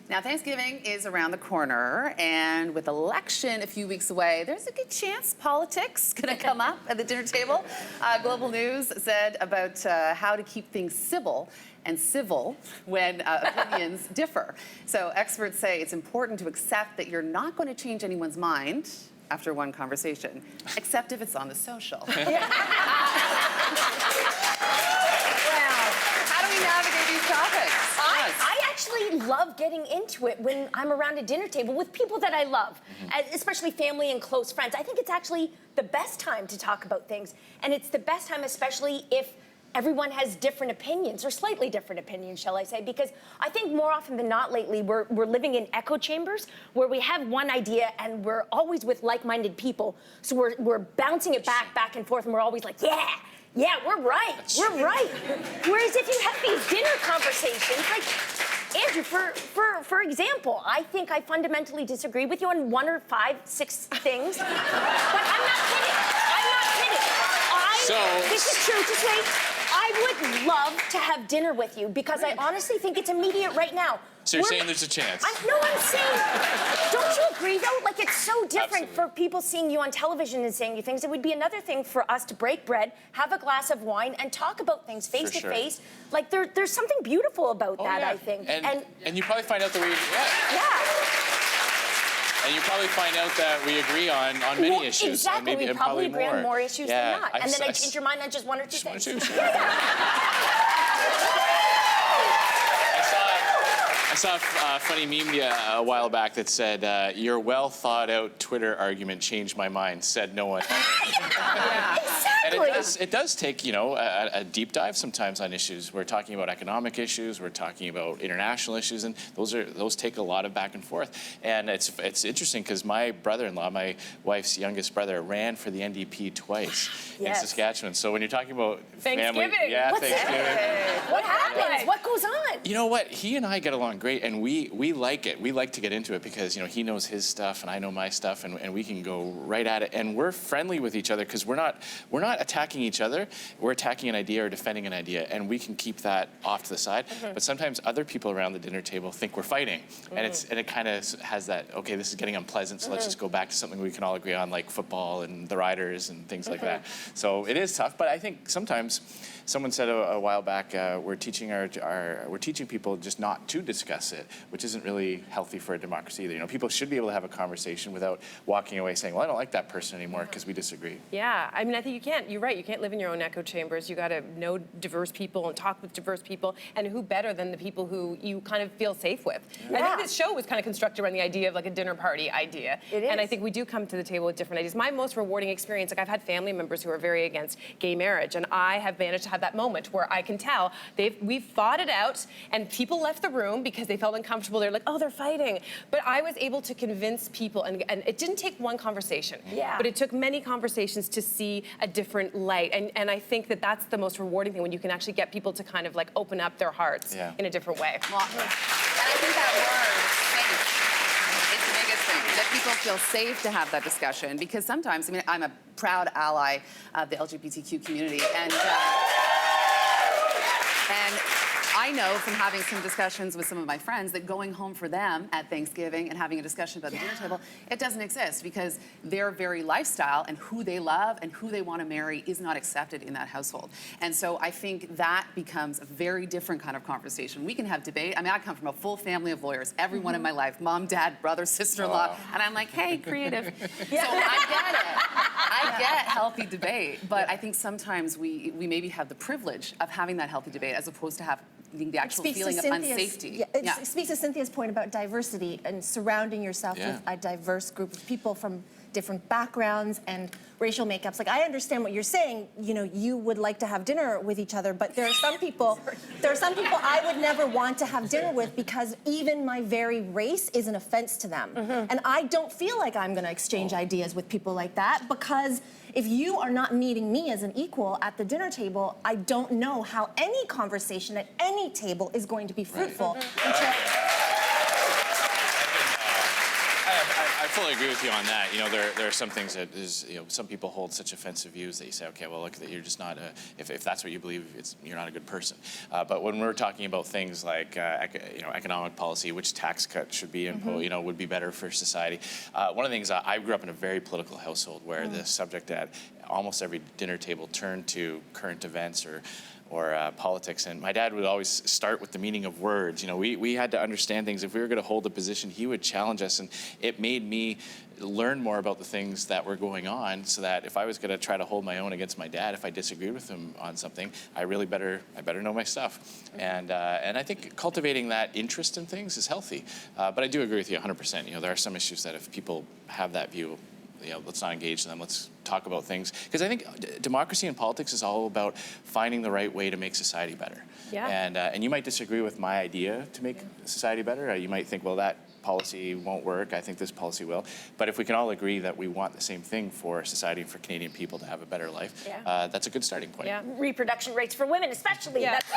Now, Thanksgiving is around the corner, and with election a few weeks away, there's a good chance politics going to come up at the dinner table. Global News said about how to keep things civil when opinions differ. So experts say it's important to accept that you're not going to change anyone's mind after one conversation, except if it's on the social. How do we navigate these topics? I actually love getting into it when I'm around a dinner table with people that I love, especially family and close friends. I think it's actually the best time to talk about things, and it's the best time especially if everyone has different opinions, or slightly different opinions, shall I say, because I think more often than not lately, we're living in echo chambers where we have one idea and we're always with like-minded people, so we're bouncing it back and forth, and we're always like, yeah, we're right. Whereas if you have these dinner conversations, like, Andrew, for example, I think I fundamentally disagree with you on 1 or 5, 6 things, but I'm not kidding. This is true, just wait. I would love to have dinner with you because I honestly think it's immediate right now. So you're saying there's a chance? I'm saying, don't you agree though? Like, it's so different for people seeing you on television and saying you things. It would be another thing for us to break bread, have a glass of wine, and talk about things face to face. Like, there's something beautiful about that, I think. And you probably find out that And you probably find out that we agree on many issues. Exactly, and we probably agree on more issues than not. And then I change your mind on just 1 or 2 things. I saw a funny meme a while back that said, your well-thought-out Twitter argument changed my mind, said no one. Exactly. And it does take, a deep dive sometimes on issues. We're talking about economic issues, we're talking about international issues, and those take a lot of back and forth. And it's interesting because my brother-in-law, my wife's youngest brother, ran for the NDP twice in Saskatchewan. So when you're talking about Thanksgiving. family, Thanksgiving. What happens? What goes on? You know what? He and I get along great, and we like it. We like to get into it because he knows his stuff and I know my stuff, and we can go right at it. And we're friendly with each other because we're not attacking each other. We're attacking an idea or defending an idea, and we can keep that off to the side. But sometimes other people around the dinner table think we're fighting, and it kind of has that, okay, this is getting unpleasant, so let's just go back to something we can all agree on, like football and the Riders and things like that. So it is tough, but I think sometimes someone said a while back, we're teaching people just not to discuss it, which isn't really healthy for a democracy either. People should be able to have a conversation without walking away saying, well, I don't like that person anymore because we disagree. Yeah, I mean, I think you can't. You're right. You can't live in your own echo chambers. You got to know diverse people and talk with diverse people, and who better than the people who you kind of feel safe with. I think this show was kind of constructed around the idea of like a dinner party idea. It is. And I think we do come to the table with different ideas. My most rewarding experience, like I've had family members who are very against gay marriage, and I have managed to have that moment where I can tell we've fought it out, and people left the room because they felt uncomfortable. They're like, oh, they're fighting. But I was able to convince people, and it didn't take one conversation, but it took many conversations to see a different light. And I think that that's the most rewarding thing, when you can actually get people to kind of like open up their hearts in a different way. Well, and I think that word, safe, is the biggest thing, that people feel safe to have that discussion, because sometimes, I mean, I'm a proud ally of the LGBTQ community, and I know from having some discussions with some of my friends that going home for them at Thanksgiving and having a discussion about the dinner table, it doesn't exist, because their very lifestyle and who they love and who they want to marry is not accepted in that household. And so I think that becomes a very different kind of conversation. We can have debate. I mean, I come from a full family of lawyers, everyone in my life, mom, dad, brother, sister-in-law, and I'm like, hey, creative. So I get it. I get healthy debate, but I think sometimes we maybe have the privilege of having that healthy debate as opposed to having the actual feeling of unsafety. It speaks to Cynthia's point about diversity and surrounding yourself with a diverse group of people from different backgrounds and racial makeups. Like, I understand what you're saying, you would like to have dinner with each other, but there are some people I would never want to have dinner with because even my very race is an offense to them. And I don't feel like I'm gonna exchange ideas with people like that, because if you are not meeting me as an equal at the dinner table, I don't know how any conversation at any table is going to be fruitful. I fully agree with you on that. You know, there are some things that is, you know, some people hold such offensive views that you say, okay, well, look, you're just not if that's what you believe, you're not a good person. But when we're talking about things like, you know, economic policy, which tax cut should be imposed, you know, would be better for society. One of the things, I grew up in a very political household where the subject at almost every dinner table turned to current events or politics, and my dad would always start with the meaning of words. You know, we had to understand things. If we were going to hold a position, he would challenge us, and it made me learn more about the things that were going on, so that if I was going to try to hold my own against my dad, if I disagreed with him on something, I better know my stuff. And I think cultivating that interest in things is healthy. But I do agree with you 100%. You know, there are some issues that if people have that view, you know, let's not engage them. Let's talk about things. Because I think democracy and politics is all about finding the right way to make society better. Yeah. And you might disagree with my idea to make society better. You might think, well, that policy won't work. I think this policy will. But if we can all agree that we want the same thing for society and for Canadian people to have a better life, that's a good starting point. Reproduction rates for women, especially. Yeah. That's